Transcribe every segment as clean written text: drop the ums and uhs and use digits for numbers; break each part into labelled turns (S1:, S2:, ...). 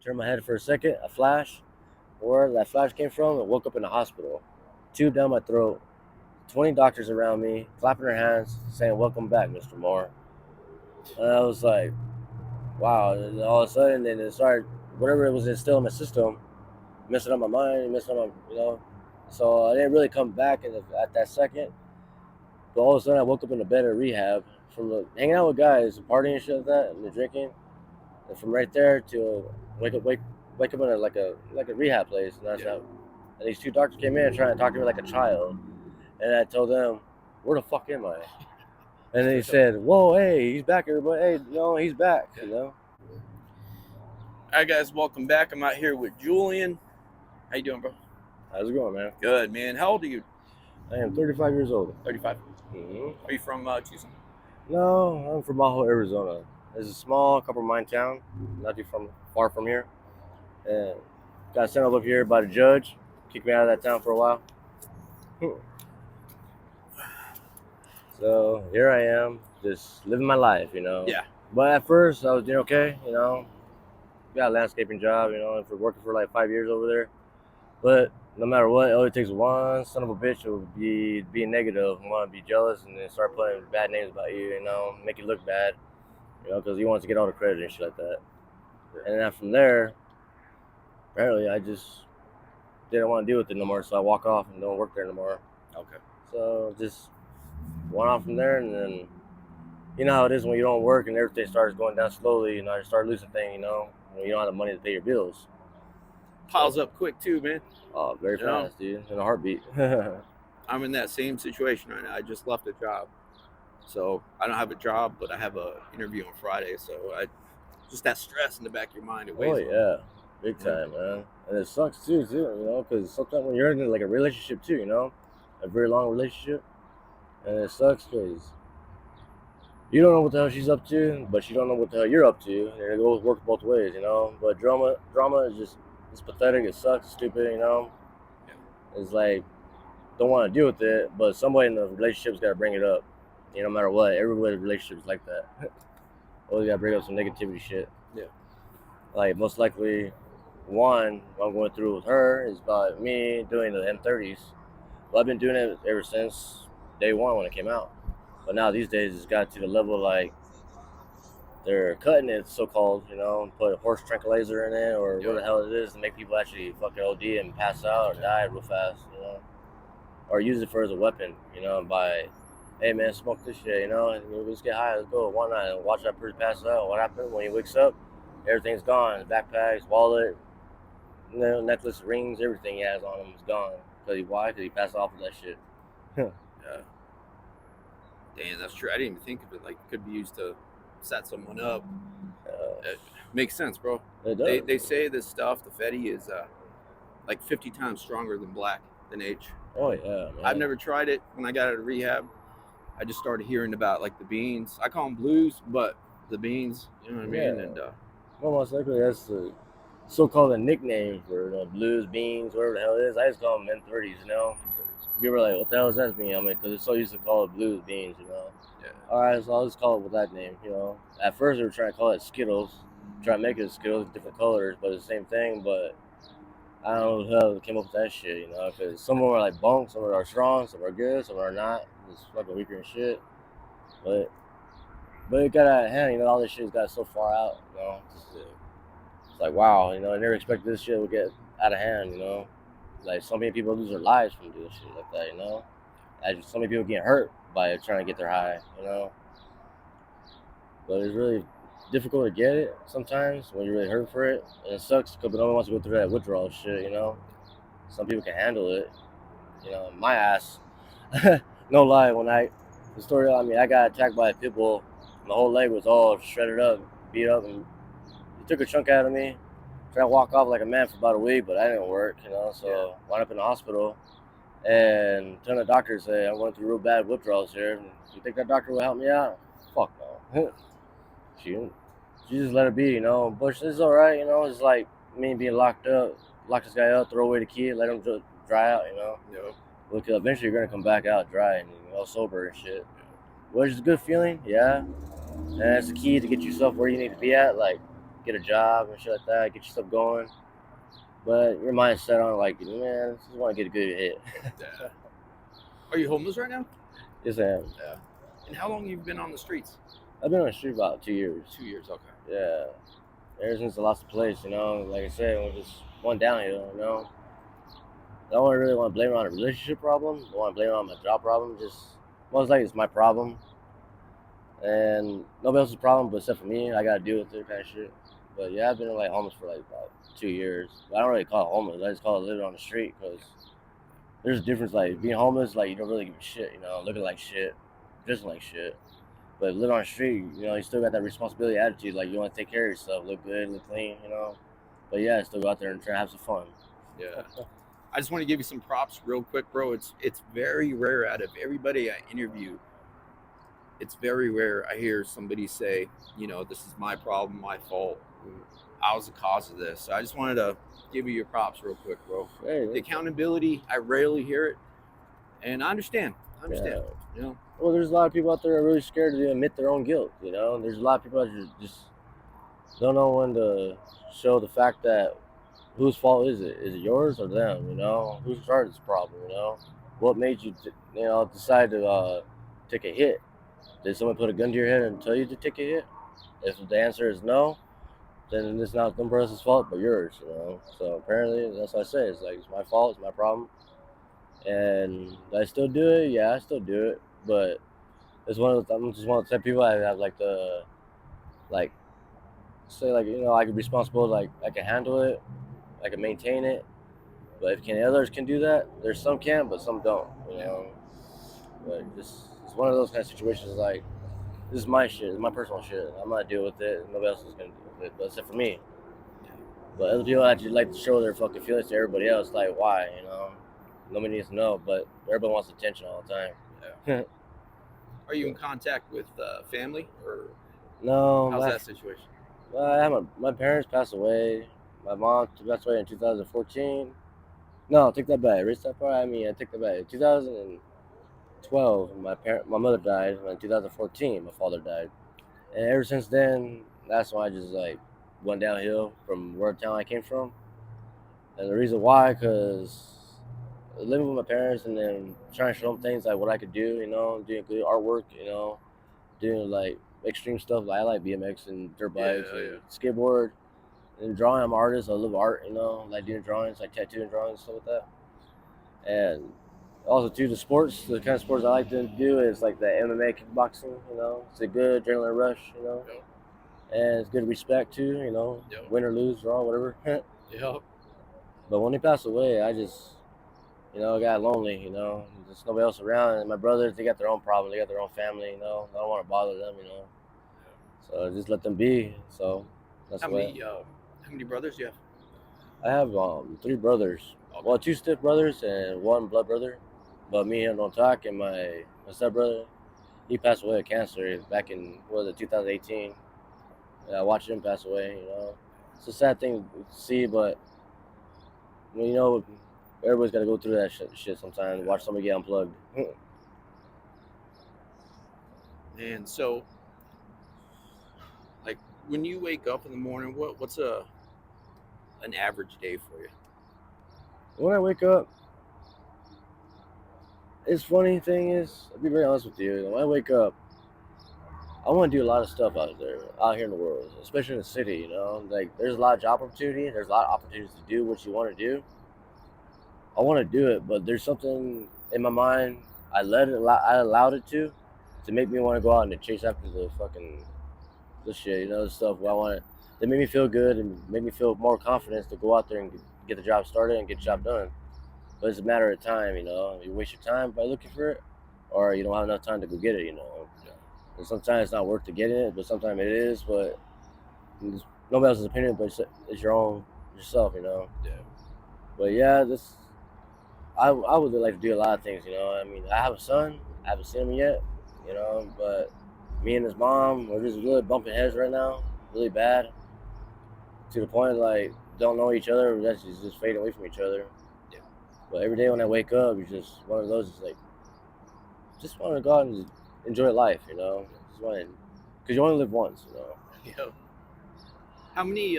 S1: turned my head for a second, a flash. Where that flash came from, I woke up in the hospital. Tube down my throat, 20 doctors around me, clapping their hands, saying, "Welcome back, Mr. Moore." And I was like, wow. And all of a sudden, then it started, whatever it was instilled in my system, messing up my mind, messing up my. So I didn't really come back at that second. But all of a sudden, I woke up in the bed at rehab from hanging out with guys, partying and shit like that, and the drinking. And from right there to wake up in like a rehab place, and that's how. And these two doctors came in trying to talk to me like a child, and I told them, "Where the fuck am I?" And they said, "Whoa, hey, he's back, everybody. Hey, no, he's back."
S2: All right, guys, welcome back. I'm out here with Julian. How you doing, bro?
S1: How's it going, man?
S2: Good, man. How old are you?
S1: I am 35 years old.
S2: 35.
S1: Mm-hmm.
S2: Are you from Tucson?
S1: No, I'm from Maho, Arizona. It's a small copper mine town, not too far from here. And got sent up here by the judge, kicked me out of that town for a while. So here I am, just living my life,
S2: Yeah.
S1: But at first, I was doing okay, Got a landscaping job, for working for like 5 years over there. But no matter what, it only takes one son of a bitch to be being negative, want to be jealous, and then start putting bad names about you, make you look bad, because he wants to get all the credit and shit like that. And then from there, apparently, I just didn't want to deal with it no more, so I walk off and don't work there no more.
S2: Okay.
S1: So just went off from there, and then you know how it is when you don't work and everything starts going down slowly. You start losing things. When you don't have the money to pay your bills.
S2: Piles up quick too, man.
S1: Oh, very fast, dude, in a heartbeat.
S2: I'm in that same situation right now. I just left a job, so I don't have a job, but I have an interview on Friday. So just that stress in the back of your mind. It weighs on.
S1: Yeah, big time, man. And it sucks too, because sometimes when you're in like a relationship too, a very long relationship, and it sucks because you don't know what the hell she's up to, but she don't know what the hell you're up to, and it goes work both ways, But drama is just it's pathetic. It sucks. It's stupid,
S2: Yeah.
S1: It's like don't want to deal with it, but somebody in the relationship's got to bring it up. No matter what, everybody's relationship is like that. Always got to bring up some negativity shit.
S2: Yeah.
S1: Like most likely, one what I'm going through with her is about me doing the M30s. Well, I've been doing it ever since day one when it came out. But now these days it's got to the level like they're cutting it, so-called, put a horse tranquilizer in it or what the hell it is to make people actually fucking OD and pass out or die real fast, or use it for as a weapon, by, hey man, smoke this shit, and let's get high, let's go, why not? And watch that person pass out. What happened when he wakes up? Everything's gone. His backpacks, wallet, necklace, rings, everything he has on him is gone. Why? Because he passed off with that shit.
S2: Yeah. Damn, that's true. I didn't even think of it. Like, it could be used to set someone up. It makes sense, bro.
S1: It does.
S2: They say this stuff, the Fetty, is like 50 times stronger than H.
S1: Oh, yeah, man.
S2: I've never tried it. When I got out of rehab, I just started hearing about, like, the beans. I call them blues, but the beans, you know what I mean? And
S1: well, most likely that's the so-called a nickname for blues, beans, whatever the hell it is. I just call them M30s, People are like, what the hell does that mean? I mean, because it's so used to call it blues, beans,
S2: Yeah.
S1: All right, so I'll just call it with that name, At first, they were trying to call it Skittles, try to make it Skittles, different colors, but it's the same thing. But I don't know who the hell came up with that shit, because some of them are like bunk, some of them are strong, some are good, some are not. It's fucking weaker and shit. But it got out of hand, all this shit's got so far out, It's like, wow, I never expected this shit would get out of hand, Like, so many people lose their lives from doing shit like that, And so many people get hurt by trying to get their high, But it's really difficult to get it sometimes when you really hurt for it. And it sucks because no one wants to go through that withdrawal shit, Some people can handle it. My ass. No lie, I got attacked by a pit bull. My whole leg was all shredded up, beat up, and he took a chunk out of me. Tried to walk off like a man for about a week, but that didn't work, So wound up in the hospital. And a ton of doctors say I'm going through real bad withdrawals here. And you think that doctor will help me out? Fuck no. She just let it be, But it's all right, It's like me being locked up, lock this guy up, throw away the key, let him just dry out,
S2: Yeah.
S1: Because eventually you're gonna come back out dry and all sober and shit. Which is a good feeling, yeah. And that's the key to get yourself where you need to be at, like get a job and shit like that, get your stuff going. But your mind's set on like, man, I just want to get a good hit.
S2: Yeah. Are you homeless right now?
S1: Yes, I am.
S2: Yeah. And how long have you been on the streets?
S1: I've been on the street about 2 years.
S2: 2 years. Okay.
S1: Yeah. Ever since I lost the place, like I said, it was just one downhill, I don't really want to blame it on a relationship problem. I want to blame it on my job problem. Just most likely it's my problem. And nobody else's problem but except for me. I gotta deal with it kind of shit. But yeah, I've been like homeless for like about 2 years. But I don't really call it homeless. I just call it living on the street because there's a difference. Like being homeless, like you don't really give a shit. Looking like shit, dressing like shit. But living on the street, you still got that responsibility attitude. Like you want to take care of yourself, look good, look clean. But yeah, still go out there and try to have some fun.
S2: Yeah. I just want to give you some props real quick, bro. It's very rare out of everybody I interview. It's very rare I hear somebody say, this is my problem, my fault. I was the cause of this. So I just wanted to give you your props real quick, bro.
S1: Hey,
S2: the accountability, I rarely hear it. And I understand.
S1: Yeah. Well, there's a lot of people out there that are really scared to admit their own guilt, There's a lot of people that just don't know when to show the fact that whose fault is it? Is it yours or them, Who started this problem, What made you, decide to take a hit? Did someone put a gun to your head and tell you to take a hit? If the answer is no, then it's not them else's fault but yours, So apparently that's what I say. It's like it's my fault, it's my problem. And I still do it, yeah, I still do it. But I'm just one of the type of people I have like say I can be responsible, like I can handle it, I can maintain it. But if others can do that, there's some can, but some don't, But it's one of those kind of situations like this is my shit, it's my personal shit. I'm not dealing with it. Nobody else is gonna deal with it, but except for me. But other people actually like to show their fucking feelings to everybody else. Like why, Nobody needs to know, but everybody wants attention all the time.
S2: Yeah. Are you in contact with family or
S1: no?
S2: How's that situation?
S1: My parents passed away. My mom passed away in 2014. No, take that back. Erase that part. I take that back. In 2012, my mother died. In 2014, my father died. And ever since then, that's when I just like went downhill from where town I came from. And the reason why, because living with my parents and then trying to show them things like what I could do, doing good artwork, doing like extreme stuff. Like I like BMX and dirt bikes and skateboard and drawing. I'm an artist. I love art, like doing drawings, like tattooing drawings, stuff like that. And also too, the kind of sports I like to do is like the MMA kickboxing. It's a good adrenaline rush. And it's good respect too. Win or lose, draw, whatever.
S2: Yep.
S1: But when he passed away, I just I got lonely, there's nobody else around. And my brothers, they got their own problems, they got their own family, I don't want to bother them, So I just let them be. So that's
S2: how many brothers do you have?
S1: I have 3 brothers. Okay. Well, 2 step brothers and 1 blood brother. But me and don't talk, and my step brother, he passed away of cancer back in 2018. And I watched him pass away, It's a sad thing to see, but everybody's got to go through that shit sometimes. Watch somebody get unplugged.
S2: And so, like, when you wake up in the morning, what's an average day for you?
S1: When I wake up, it's funny thing is, I'll be very honest with you. When I wake up, I want to do a lot of stuff out here in the world, especially in the city. Like there's a lot of job opportunity. There's a lot of opportunities to do what you want to do. I want to do it, but there's something in my mind. I allowed it to make me want to go out and to chase after the shit, the stuff where I want to make me feel good and make me feel more confidence to go out there and get the job started and get the job done. But it's a matter of time, You waste your time by looking for it, or you don't have enough time to go get it, And sometimes it's not worth to get it, but sometimes it is. But nobody else's opinion, but it's yourself,
S2: Yeah.
S1: But yeah, I would like to do a lot of things, I have a son. I haven't seen him yet, But me and his mom, we're just really bumping heads right now, really bad. To the point like don't know each other. That's just fading away from each other.
S2: Yeah.
S1: But every day when I wake up, it's just one of those. It's like just want to go out and enjoy life, Just want, because you only live once,
S2: Yeah. How many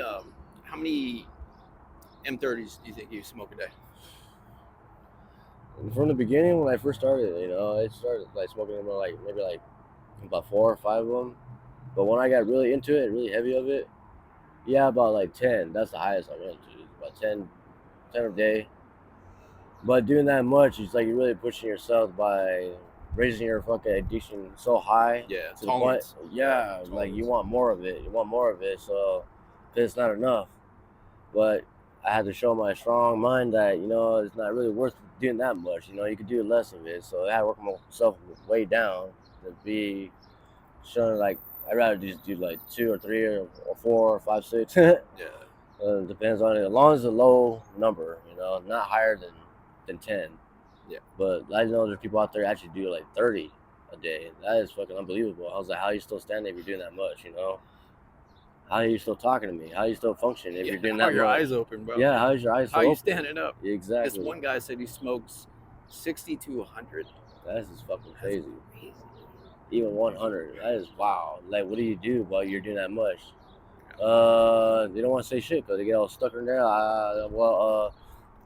S2: M30s do you think you smoke a day?
S1: And from the beginning, when I first started, I started like smoking them like maybe like about 4 or 5 of them. But when I got really into it, really heavy of it, yeah, about like 10. That's the highest I went to. About 10 a day. But doing that much, it's like you're really pushing yourself by raising your fucking addiction so high
S2: Yeah,
S1: to the point,
S2: tolerance. Yeah,
S1: yeah, like you
S2: tolerance.
S1: want more of it. You want more of it, so 'cause it's not enough. But I had to show my strong mind that it's not really worth doing that much. You could do less of it. So I had to work myself way down to be showing like I'd rather just do like 2 or 3 or 4 or 5, 6.
S2: Yeah,
S1: Depends on it. As long as it's a low number, not higher than 10.
S2: yeah.
S1: But I know there's people out there actually do like 30 a day. That is fucking unbelievable. I was like, how are you still standing if you're doing that much? How are you still talking to me? How are you still functioning if
S2: Yeah,
S1: you're doing
S2: how
S1: that
S2: are your
S1: much?
S2: eyes open, bro?
S1: Yeah, how is your eyes
S2: How are
S1: still
S2: you
S1: open?
S2: standing up? This
S1: Exactly.
S2: one guy said he smokes 60 to 100.
S1: That's just fucking
S2: That's
S1: crazy.
S2: crazy.
S1: Even 100. That is wow. Like, what do you do while you're doing that much? They don't want to say shit because they get all stuck in there.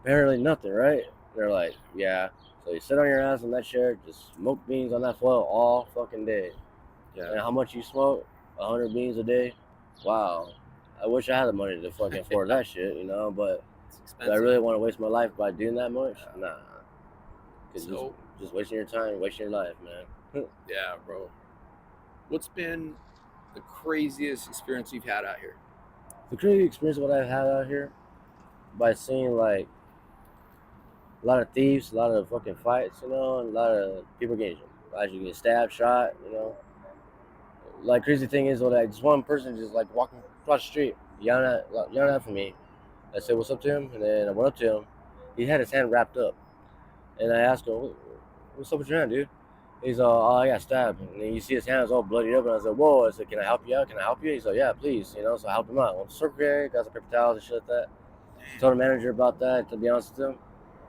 S1: Apparently nothing, right? They're like, yeah. So you sit on your ass on that chair, just smoke beans on that floor all fucking day.
S2: Yeah.
S1: And how much you smoke? 100 beans a day? Wow. I wish I had the money to fucking afford that shit. But
S2: It's
S1: do I
S2: expensive.
S1: really want to waste my life by doing that much?
S2: Yeah.
S1: Nah. Cause
S2: So,
S1: just wasting your time, wasting your life, man.
S2: yeah, bro. What's been the craziest experience you've had out here?
S1: The crazy experience what I've had out here by seeing like a lot of thieves, a lot of fucking fights, and a lot of people actually getting stabbed, shot. Like crazy thing is, like just one person just like walking across the street, yelling at for me. I said, "What's up to him?" And then I went up to him. He had his hand wrapped up, and I asked him, "What's up with your hand, dude?" He's oh, I got stabbed, and then you see his hands all bloodied up, and I said, "Whoa!" I said, "Can I help you out? Can I help you?" He's like, "Yeah, please." So I helped him out. Went to Circle K, got some paper towels and shit like that. Told the manager about that. To be honest with him,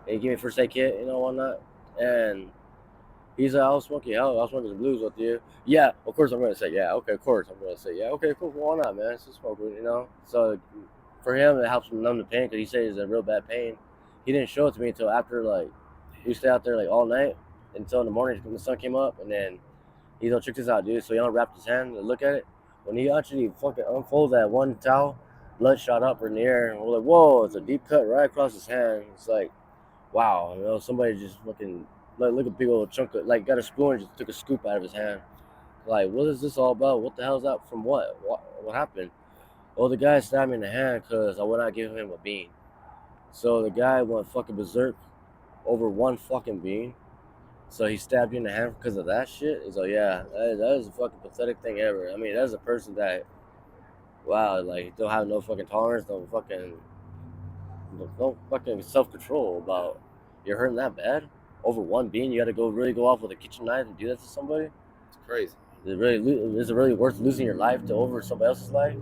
S1: and he gave me a first aid kit, whatnot, and he's like, I'll smoke some blues with you. Yeah, of course I'm gonna say yeah. Okay, of course I'm gonna say yeah. Okay, cool. Why not, man? It's just smoke weed. So for him, it helps him numb the pain because he says it's a real bad pain. He didn't show it to me until after like we stayed out there like all night until in the morning when the sun came up, and then he's all check this out, dude. So he unwrapped his hand and look at it. When he actually fucking unfolded that one towel, blood shot up in the air, and we're like, whoa! It's a deep cut right across his hand. It's like wow, somebody just fucking like look a big old chunk of like got a spoon and just took a scoop out of his hand. Like, what is this all about? What the hell is that from what? What happened? Well, the guy stabbed me in the hand because I would not give him a bean. So the guy went fucking berserk over one fucking bean. So he stabbed you in the hand because of that shit. He's like, yeah, that is a fucking pathetic thing ever. I mean, that's a person that, wow, like don't have no fucking tolerance, no fucking self control about you're hurting that bad over one bean. You got to really go off with a kitchen knife and do that to somebody.
S2: It's crazy.
S1: Is it really worth losing your life to over somebody else's life?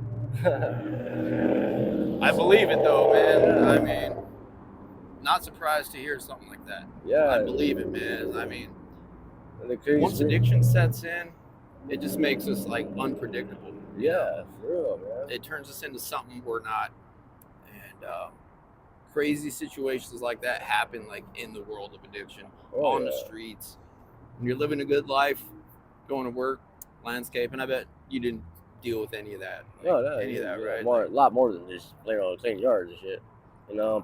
S2: I believe it though, man. I mean, not surprised to hear something like that. I
S1: Yeah,
S2: believe it, man. I mean,
S1: and the crazy
S2: once
S1: spirit.
S2: addiction sets in, it just makes us like unpredictable.
S1: Yeah, for real, man.
S2: It turns us into something we're not, and crazy situations like that happen like in the world of addiction,
S1: Oh
S2: on the
S1: yeah.
S2: streets. When you're living a good life, going to work, landscaping. I bet you didn't deal with any of that, like
S1: No, no,
S2: any of that, right?
S1: more,
S2: Like,
S1: a lot more than just clean yards and shit.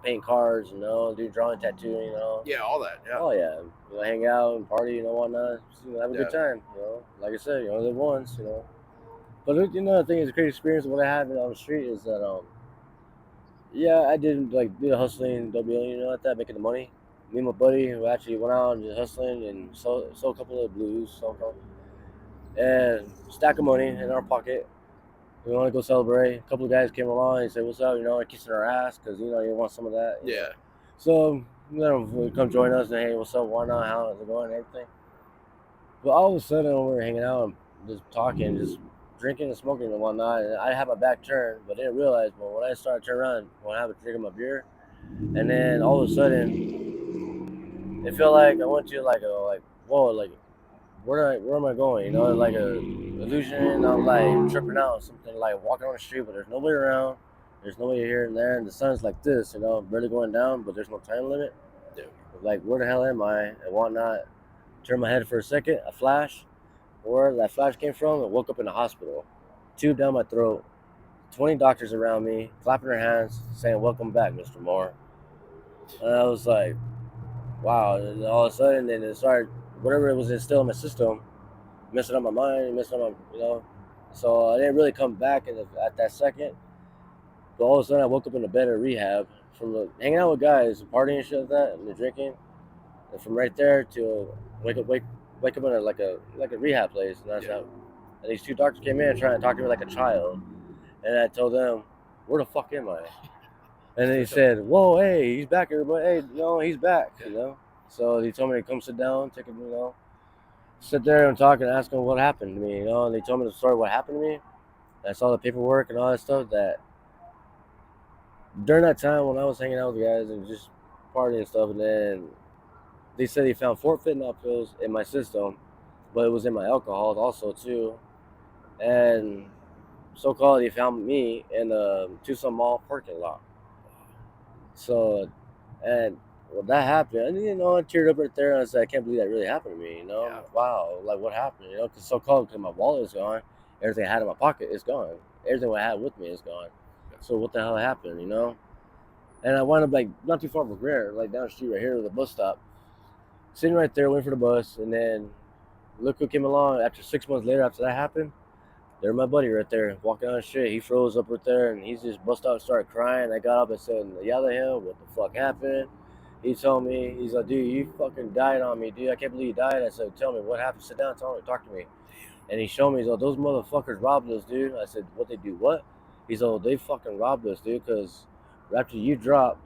S1: Paint cars, do drawing, tattooing.
S2: yeah, all that. Yeah,
S1: Oh yeah, hang out and party, whatnot. Just, have a
S2: yeah,
S1: good time. Like I said, you only live once. But the thing is, a great experience. What I had on the street is that yeah, I did like do the hustling, W, like that, making the money. Me and my buddy who actually went out and just hustling and sold a couple of blues, and stack of money in our pocket. We want to go celebrate. A couple of guys came along and said, "What's up?" Kissing our ass because you want some of that.
S2: yeah.
S1: So come join us and hey, what's up? Why not? How is it going? And everything. But all of a sudden, when we were hanging out and just talking, just drinking and smoking and whatnot, and I had my back turned, but didn't realize. But when I started turning around, when I have a drink of my beer, and then all of a sudden, it felt like I went to like whoa, like where am I going? You know, like a illusion. I'm like tripping out, something like walking on the street, but there's nobody around. There's nobody here and there, and the sun's like this, you know, barely going down, but there's no time limit.
S2: Yeah.
S1: Like, where the hell am I and whatnot? Turn my head for a second, a flash. Where that flash came from, and woke up in the hospital. Tube down my throat. 20 doctors around me, clapping their hands, saying, "Welcome back, Mr. Moore." And I was like, wow. And all of a sudden, then it started, whatever it was instilled in my system, messing up my mind, messing up my, you know. So I didn't really come back at that second. But all of a sudden, I woke up in the bed of rehab from hanging out with guys, partying and shit like that, and the drinking. And from right there to wake up in like a rehab place, and that's
S2: Yeah.
S1: how. And these two doctors came in trying to talk to me like a child, and I told them, "Where the fuck am I?" And they said, "Whoa, hey, he's back, everybody. Hey, he's back." You know. So they told me to come sit down, take a, sit there and talk and ask them what happened to me. You know, and they told me the story of what happened to me. I saw the paperwork and all that stuff. That during that time when I was hanging out with the guys and just partying and stuff, and then they said they found 4 fentanyl pills in my system, but it was in my alcohol also too. And so called, they found me in the Tucson Mall parking lot. So, and well, that happened. And, I teared up right there. And I said, I can't believe that really happened to me.
S2: Yeah.
S1: Wow, like what happened? Because so called, because my wallet is gone. Everything I had in my pocket is gone. Everything I had with me is gone.
S2: Yeah.
S1: So what the hell happened? And I wound up like not too far from here, like down the street right here to the bus stop, sitting right there waiting for the bus. And then look who came along after 6 months later after that happened. There, my buddy right there, walking on the street. He froze up right there, and he just bust out and started crying. I got up and said, yelled at him, "What the fuck happened?" He told me, he's like, "Dude, you fucking died on me, dude. I can't believe you died." I said, "Tell me what happened. Sit down, tell me, talk to me." And he showed me, he's like, "Those motherfuckers robbed us, dude." I said, "What they do? What?" He's like, "They fucking robbed us, dude, because after you dropped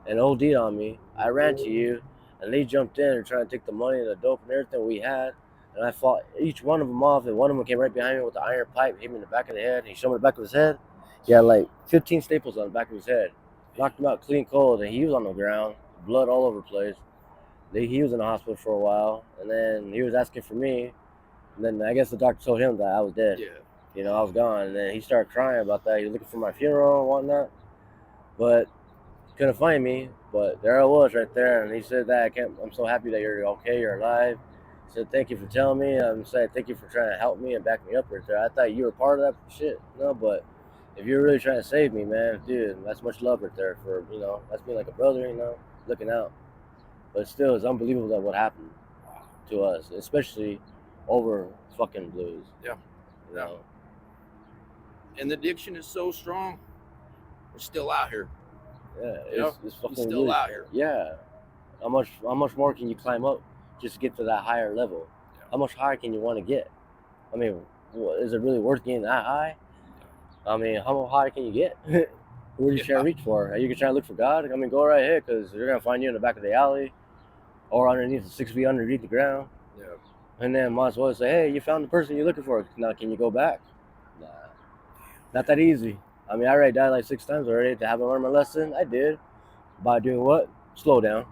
S1: and OD'd on me, I ran to you, and they jumped in and tried to take the money and the dope and everything we had. And I fought each one of them off, and one of them came right behind me with the iron pipe, hit me in the back of the head. He showed me the back of his head. He had like 15 staples on the back of his head. Knocked him out clean cold, and he was on the ground, blood all over the place. He was in the hospital for a while, and then he was asking for me. And then I guess the doctor told him that I was dead.
S2: Yeah.
S1: I was gone. And then he started crying about that. He was looking for my funeral and whatnot. But couldn't find me, but there I was right there, and he said that I'm so happy that you're okay, you're alive. He said thank you for telling me. I'm saying thank you for trying to help me and back me up right there. I thought you were part of that shit, but if you're really trying to save me, man, dude, that's much love right there for that's being like a brother, looking out. But still, it's unbelievable that what happened to us, especially over fucking blues.
S2: Yeah.
S1: You know?
S2: And the addiction is so strong. We're still out here.
S1: Yeah, it's fucking
S2: We're still
S1: really,
S2: out here.
S1: yeah. How much more can you climb up just to get to that higher level?
S2: Yeah.
S1: How much higher can you want to get? I mean, is it really worth getting that high? I mean, how high can you get? What are you trying to reach for? Are you trying to look for God? I mean, go right ahead, because they're gonna find you in the back of the alley or underneath 6 feet underneath the ground.
S2: Yeah.
S1: And then might as well say, hey, you found the person you're looking for. Now, can you go back? Nah, not that easy. I mean, I already died like 6 times already. To have I learned my lesson, I did. By doing what? Slow down.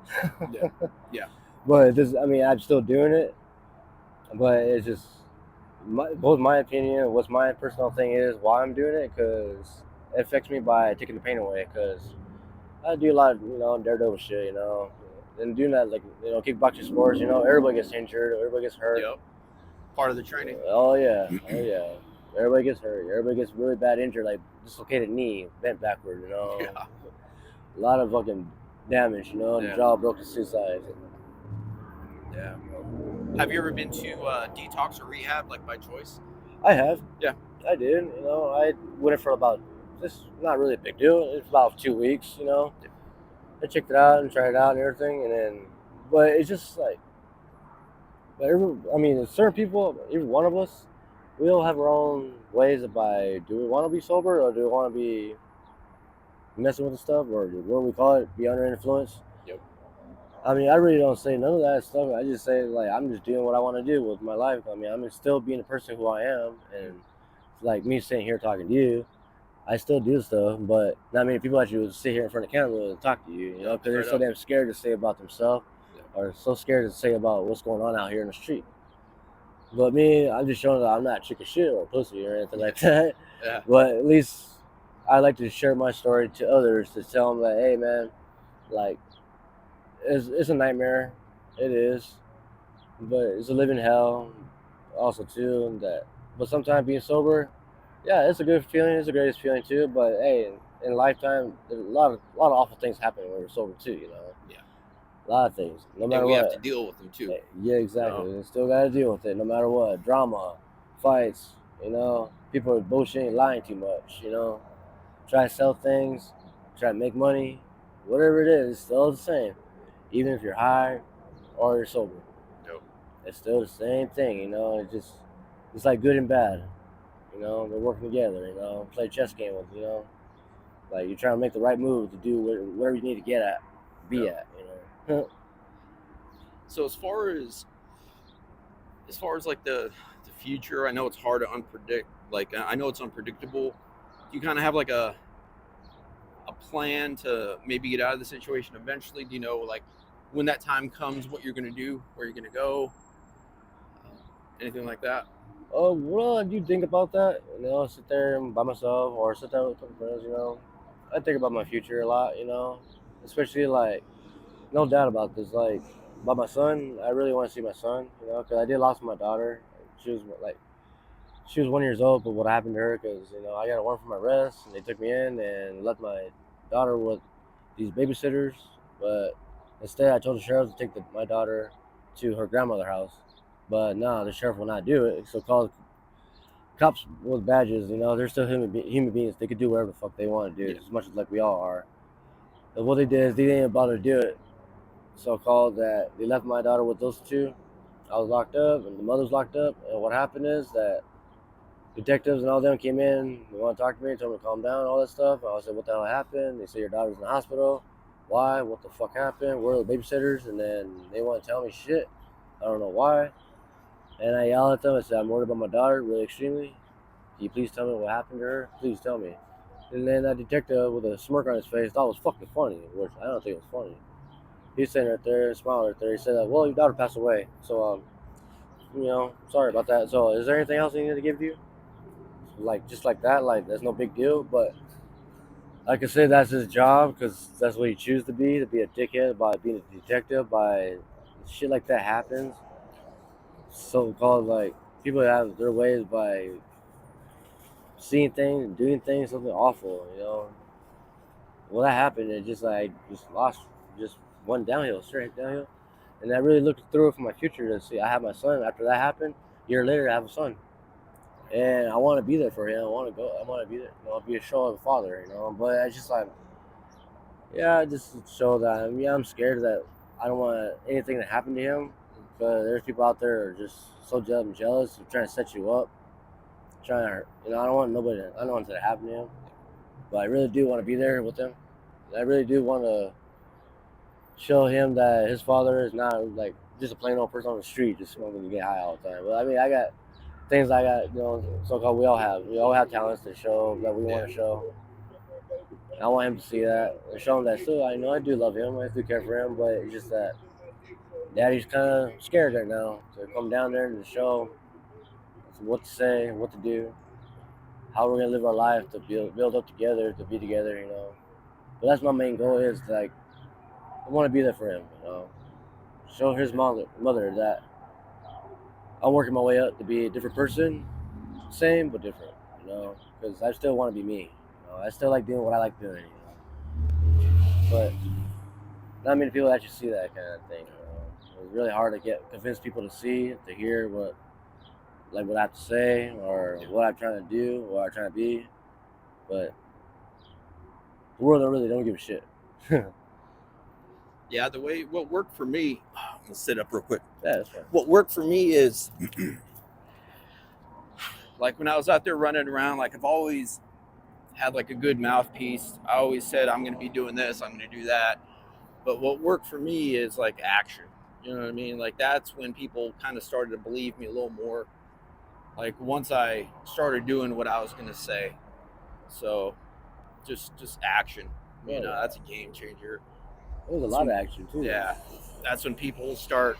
S2: Yeah. Yeah.
S1: But I'm still doing it. But it's just both my opinion, what's my personal thing is why I'm doing it, because it affects me by taking the pain away. Because I do a lot of daredevil shit, and doing that, like kickboxing sports, everybody gets injured, everybody gets hurt.
S2: Yep. Part of the training.
S1: Oh yeah, everybody gets hurt, everybody gets really bad injured, like dislocated knee, bent backward,
S2: Yeah.
S1: a lot of fucking damage,
S2: Yeah.
S1: jaw broken, suicide.
S2: Yeah. Have you ever been to detox or rehab, like by choice?
S1: I have.
S2: Yeah.
S1: I did. I went for about, just not really a big deal. It's about 2 weeks.
S2: Yeah.
S1: I checked it out and tried it out and everything, and then, but it's just like, certain people, even one of us, we all have our own ways about, do we want to be sober or do we want to be messing with the stuff, or what we call it, be under influence?
S2: Yep.
S1: I mean, I really don't say none of that stuff. I just say, like, I'm just doing what I want to do with my life. I mean, I'm still being the person who I am, and like me sitting here talking to you, I still do stuff, but not many people actually would sit here in front of the camera and talk to you, because they're so damn scared to say about themselves, or so scared to say about what's going on out here in the street. But me, I'm just showing that I'm not chicken shit or pussy or anything like
S2: Yeah.
S1: that.
S2: Yeah.
S1: But at least I like to share my story to others to tell them that, hey, man, like it's a nightmare. It is, but it's a living hell, also too. And that, but sometimes being sober, yeah, it's a good feeling. It's the greatest feeling too. But hey, in lifetime, there's a lot of awful things happen when we're sober too. You know,
S2: Yeah.
S1: a lot of things. No
S2: And
S1: matter
S2: we have to
S1: what.
S2: deal with them too.
S1: Yeah,
S2: You
S1: exactly.
S2: know.
S1: You still got to deal with it, no matter what. Drama, fights. You know, people are bullshitting, lying too much. You know, try to sell things, try to make money, whatever it is, it's still the same. Even if you're high or you're sober,
S2: Yep.
S1: it's still the same thing. You know, it's like good and bad. You know, they're working together. You know, play a chess game with. You know, like you're trying to make the right move to do whatever you need to get at, be
S2: Yep.
S1: at. You know.
S2: So as far as like the future, I know it's hard to unpredict. Like I know it's unpredictable. Do you kind of have like a plan to maybe get out of the situation eventually? Do you know like when that time comes, what you're gonna do, where you're gonna go, anything like that?
S1: Oh, well, I do think about that. You know, sit there by myself or sit there with a couple friends. You know, I think about my future a lot. You know, especially like no doubt about this. Like about my son, I really want to see my son. You know, because I did lost my daughter. She was like she was 1 year old, but what happened to her? Because you know I got a warrant for my arrest, and they took me in and left my daughter with these babysitters. But instead, I told the sheriff to take my daughter to her grandmother's house. But no, the sheriff will not do it. So called cops with badges, you know, they're still human beings. They could do whatever the fuck they want to do,
S2: Yeah.
S1: as much as like we all are. But what they did is they didn't even bother to do it. So called that they left my daughter with those two. I was locked up, and the mother was locked up. And what happened is that detectives and all them came in. They want to talk to me, told me to calm down, all that stuff. I said, "What the hell happened?" They said, "Your daughter's in the hospital." Why? What the fuck happened? Where are the babysitters? And then they want to tell me shit. I don't know why. And I yelled at them. I said, "I'm worried about my daughter, really extremely. Can you please tell me what happened to her? Please tell me." And then that detective with a smirk on his face thought it was fucking funny, which I don't think it was funny. He's sitting right there, smiling right there. He said, "Well, your daughter passed away, so sorry about that. So, is there anything else I need to give you?" Like just like that, like that's no big deal. But like I said, that's his job because that's what he chooses to be a dickhead by being a detective. By shit like that happens, so called like people have their ways by seeing things and doing things something awful, you know. Well, that happened. It just like just lost, just went downhill, straight downhill. And I really looked through it for my future to see. I have my son. After that happened, a year later, I have a son, and I want to be there for him. I want to go. I want to be there. You know, be a show of a father. You know, but I just like, yeah, just to show that I'm scared that I don't want anything to happen to him. But there's people out there who are just so jealous, trying to set you up, trying to hurt. You know, I don't want nobody. I don't want it to happen to him. But I really do want to be there with him. I really do want to show him that his father is not like just a plain old person on the street just smoking to get high all the time. But I mean, I got things I got, so called we all have. We all have talents to show that we
S2: Yeah.
S1: want to show. I want him to see that and show him that still, I know I do love him. I do care for him, but it's just that daddy's kind of scared right now to come down there and to show what to say, what to do, how we're going to live our life to build up together, to be together, you know. But that's my main goal is like, I want to be there for him, you know. Show his mother that I'm working my way up to be a different person, same but different, you know, because I still want to be me. You know, I still like doing what I like doing, but not many people actually see that kind of thing. You know? It's really hard to convince people to see, to hear what I have to say or
S2: Yeah.
S1: what I'm trying to do, what I'm trying to be. But the world don't give a shit. Yeah,
S2: Yeah. The way what worked for me. I'm gonna sit up real quick.
S1: that's fine.
S2: What worked for me is like when I was out there running around. Like I've always had like a good mouthpiece. I always said I'm gonna be doing this. I'm gonna do that. But what worked for me is like action. You know what I mean? Like that's when people kind of started to believe me a little more. Like once I started doing what I was gonna say. So just action. You
S1: Oh
S2: know,
S1: yeah,
S2: that's a game changer.
S1: there's a
S2: That's
S1: lot of
S2: when
S1: action too.
S2: yeah, that's when people start.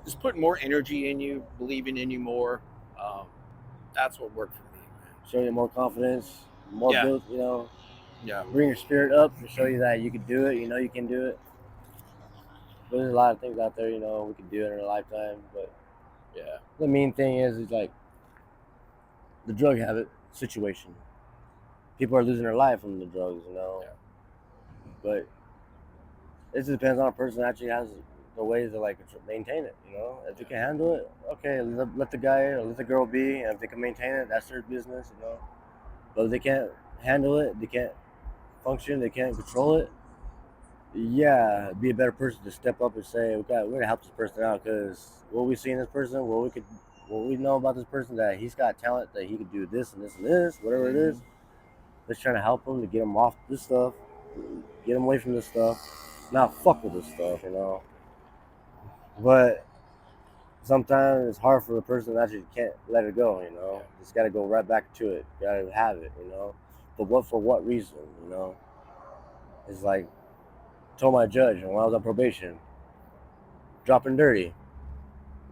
S2: just putting more energy in you, believing in you more. That's what worked for me, man.
S1: Show you more confidence, more
S2: Yeah,
S1: build, you know,
S2: yeah,
S1: bring your spirit up to show you that you can do it. You know you can do it. But there's a lot of things out there, you know, we can do it in a lifetime. But
S2: yeah,
S1: the main thing is like the drug habit situation. People are losing their life from the drugs, you know.
S2: yeah,
S1: But it just depends on a person that actually has the ways to like maintain it, you know. If they
S2: yeah.
S1: can handle it, okay, let the guy or let the girl be. And if they can maintain it, that's their business, you know. But if they can't handle it, they can't function, they can't control it. Yeah, be a better person to step up and say, okay, we're gonna help this person out because what we see in this person, what we know about this person, that he's got talent, that he could do this and this and this, whatever it
S2: Mm-hmm.
S1: is. Let's try to help him to get him off this stuff, get him away from this stuff, not fuck with this stuff, you know. But sometimes it's hard for the person that actually can't let it go, you know.
S2: Yeah,
S1: Just got to go right back to it. Got to have it, you know. But what for what reason, you know? It's like I told my judge when I was on probation, dropping dirty.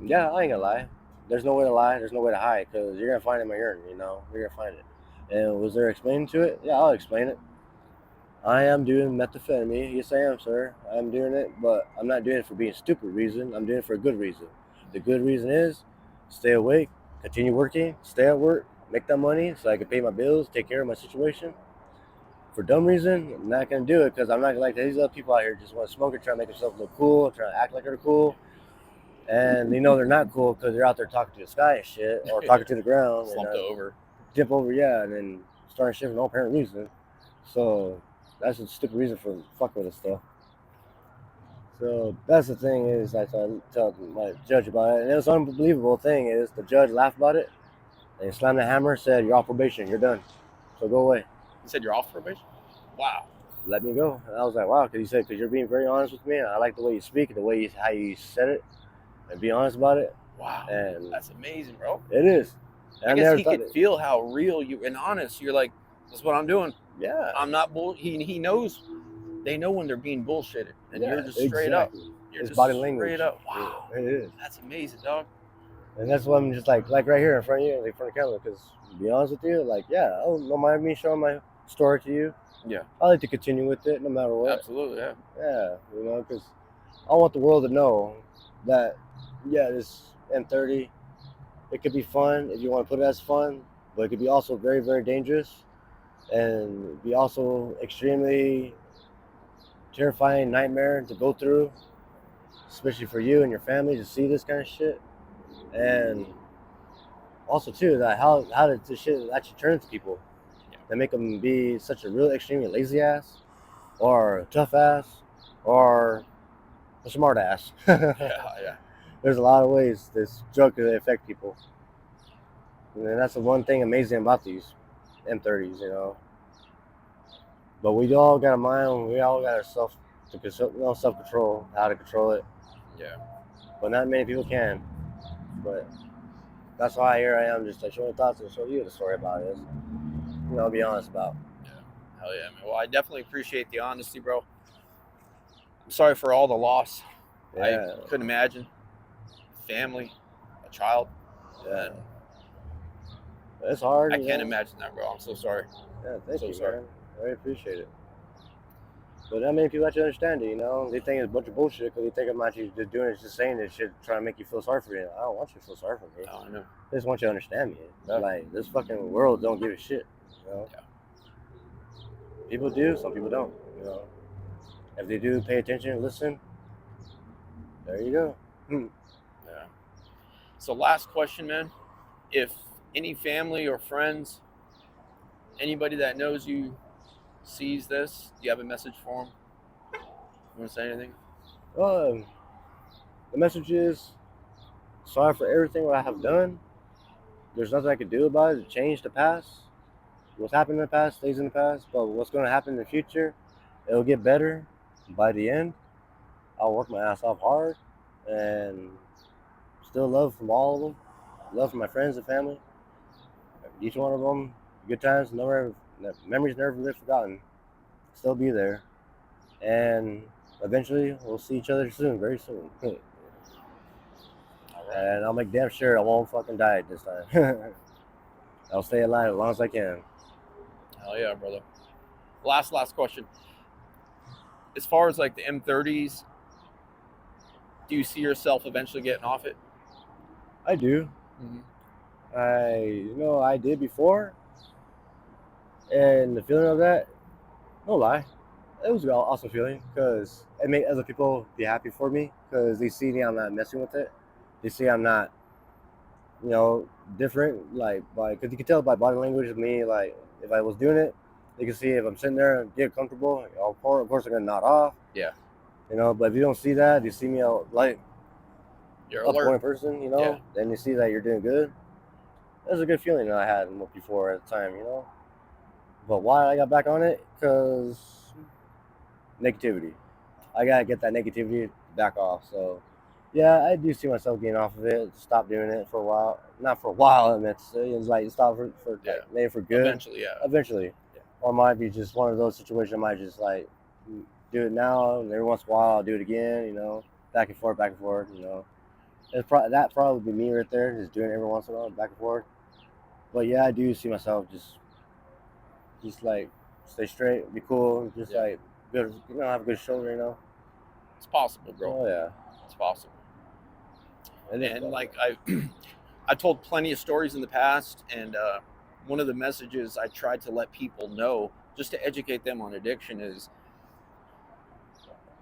S1: Yeah, I ain't gonna lie. There's no way to lie. There's no way to hide because you're gonna find it in my urine. You know, you're gonna find it. And was there explaining to it? Yeah, I'll explain it. I am doing methamphetamine. Yes, I am, sir. I am doing it, but I'm not doing it for being stupid reason. I'm doing it for a good reason. The good reason is stay awake, continue working, stay at work, make that money so I can pay my bills, take care of my situation. For dumb reason, I'm not gonna do it because I'm not like these other people out here just want to smoke and try to make themselves look cool, trying to act like they're cool, and they know they're not cool because they're out there talking to the sky and shit or
S2: yeah.
S1: talking to the ground and
S2: Slumped over.
S1: dip over, yeah, and then starting shit for no apparent reason. So that's a stupid reason for fucking with this stuff. So that's the thing is I tell my judge about it, and it was an unbelievable thing is the judge laughed about it and he slammed the hammer, said you're off probation, you're done, so go away,
S2: You said you're off probation. Wow.
S1: let me go. And I was like, wow, because he said because you're being very honest with me, and I like the way you speak, the way how you said it, and be honest about it,
S2: Wow.
S1: and
S2: That's amazing, bro.
S1: it is. And
S2: I
S1: I
S2: guess
S1: never
S2: he
S1: thought
S2: could
S1: it.
S2: feel how real you and honest. You're like, that's what I'm doing.
S1: Yeah,
S2: I'm not bull. He knows. They know when they're being bullshitted, and you're
S1: yeah,
S2: just straight up.
S1: exactly.
S2: You're
S1: It's
S2: just
S1: body
S2: straight
S1: language.
S2: up.
S1: Yeah,
S2: Wow.
S1: it is.
S2: That's amazing, dog.
S1: And that's why I'm just like right here in front of you, in front of the camera. Because to be honest with you, like, yeah, oh, don't mind me showing my story to you.
S2: Yeah.
S1: I like to continue with it, no matter what.
S2: Absolutely. Yeah.
S1: Yeah, you know, because I want the world to know that, yeah, this M30, it could be fun if you want to put it as fun, but it could be also very, very dangerous, and be also extremely terrifying nightmare to go through, especially for you and your family to see this kind of shit. And also too that how did this shit actually turn to people
S2: Yeah.
S1: that make them be such a real extremely lazy ass or a tough ass or a smart ass.
S2: Yeah. Yeah.
S1: There's a lot of ways this drug could affect people, and that's the one thing amazing about these M30s, you know. But we all got a mind. We all got our self control, how to control it.
S2: Yeah.
S1: But not many people can. But that's why here I am, just like showing thoughts and show you the story about it. You know, be honest about.
S2: Yeah. Hell yeah, man. Well, I definitely appreciate the honesty, bro. I'm sorry for all the loss. I
S1: Yeah,
S2: couldn't imagine family, a child,
S1: yeah.
S2: and
S1: It's hard,
S2: I
S1: you
S2: can't
S1: know.
S2: imagine that, bro. I'm so sorry.
S1: Yeah,
S2: I'm
S1: thank
S2: so
S1: you,
S2: sorry.
S1: man. I really appreciate it. But not many people actually understand it, you know. They think it's a bunch of bullshit because they think I'm actually just doing it, just saying this shit, trying to make you feel sorry for you. I don't want you to feel sorry for me.
S2: Oh, I know.
S1: I just want you to understand me.
S2: Yeah.
S1: Like, this fucking world don't give a shit, you know.
S2: Yeah.
S1: People do, some people don't, you know. If they do pay attention and listen, there you go.
S2: Yeah. So, last question, man. If any family or friends, anybody that knows you sees this, do you have a message for them? You want to say anything?
S1: Um, the message is sorry for everything what I have done. There's nothing I could do about it to change the past. What's happened in the past stays in the past, but what's going to happen in the future, it'll get better by the end. I'll work my ass off hard and still love from all of them. Love from my friends and family. Each one of them, good times, never memories never been forgotten. Still be there, and eventually we'll see each other soon, very soon.
S2: right.
S1: And I'll make damn sure I won't fucking die this time. I'll stay alive as long as I can.
S2: Hell yeah, brother. Last question. As far as like the M30s, do you see yourself eventually getting off it?
S1: I do.
S2: Mm-hmm.
S1: I did before, and the feeling of that, no lie, it was an awesome feeling because it made other people be happy for me because they see me, I'm not messing with it. They see I'm not, you know, different. Because you can tell by body language of me, like if I was doing it, they can see if I'm sitting there and get comfortable. Of course, I'm gonna nod off.
S2: Yeah.
S1: But if you don't see that, you see me like
S2: You're
S1: outgoing
S2: alert.
S1: person,
S2: Yeah.
S1: then you see that you're doing good. It was a good feeling that I had before at the time. But why I got back on it? Because negativity. I gotta get that negativity back off. So, yeah, I do see myself getting off of it. Stop doing it for a while. Not for a while. I mean, it's like stop for
S2: Yeah.
S1: like maybe for good.
S2: Eventually, yeah.
S1: Eventually.
S2: Yeah.
S1: Or it might be just one of those situations. I might just like do it now, and every once in a while I'll do it again. Back and forth, back and forth. That probably be me right there, just doing it every once in a while, back and forth. But yeah, I do see myself just like stay straight, be cool, just
S2: Yeah.
S1: like good, have a good shoulder.
S2: It's possible, bro.
S1: Oh yeah,
S2: It's possible.
S1: it is
S2: And
S1: possible.
S2: like I told plenty of stories in the past, and one of the messages I tried to let people know, just to educate them on addiction, is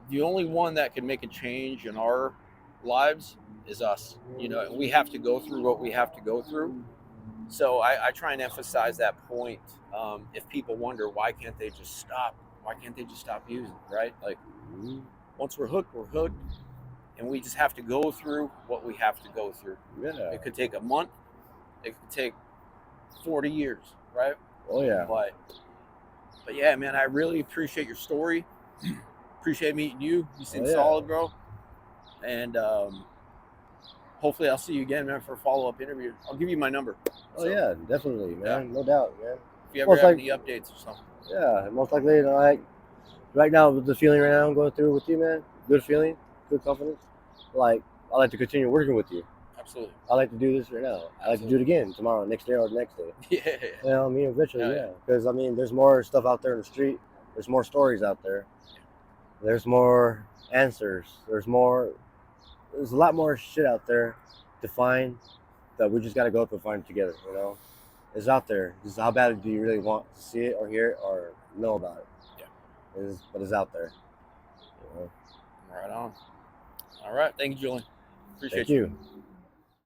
S2: the only one that can make a change in our lives is us. And we have to go through what we have to go through. So I try and emphasize that point. If people wonder why can't they just stop, why can't they just stop using, right? Like once we're hooked, and we just have to go through what we have to go through.
S1: Yeah.
S2: It could take a month, it could take 40 years, right?
S1: Oh yeah.
S2: But yeah, man, I really appreciate your story. Appreciate meeting you. You seem
S1: Oh, yeah.
S2: solid, bro. And hopefully I'll see you again, man, for a follow-up interview. I'll give you my number.
S1: Oh yeah, definitely, man.
S2: Yeah.
S1: No doubt, man.
S2: If you ever have any updates or something.
S1: Yeah, most likely, like right now with the feeling right now I'm going through with you, man. Good feeling, good confidence. Like I like to continue working with you.
S2: Absolutely.
S1: I like to do this right now. I like to do it again tomorrow, next day, or the next day.
S2: Yeah.
S1: Eventually, yeah. Because there's more stuff out there in the street. There's more stories out there. There's more answers. There's a lot more shit out there to find that we just got to go up and find it together. It's out there. Just how bad do you really want to see it or hear it or know about it?
S2: Yeah.
S1: But it's out there.
S2: Right on. All right. Thank you, Julian. Appreciate
S1: Thank you.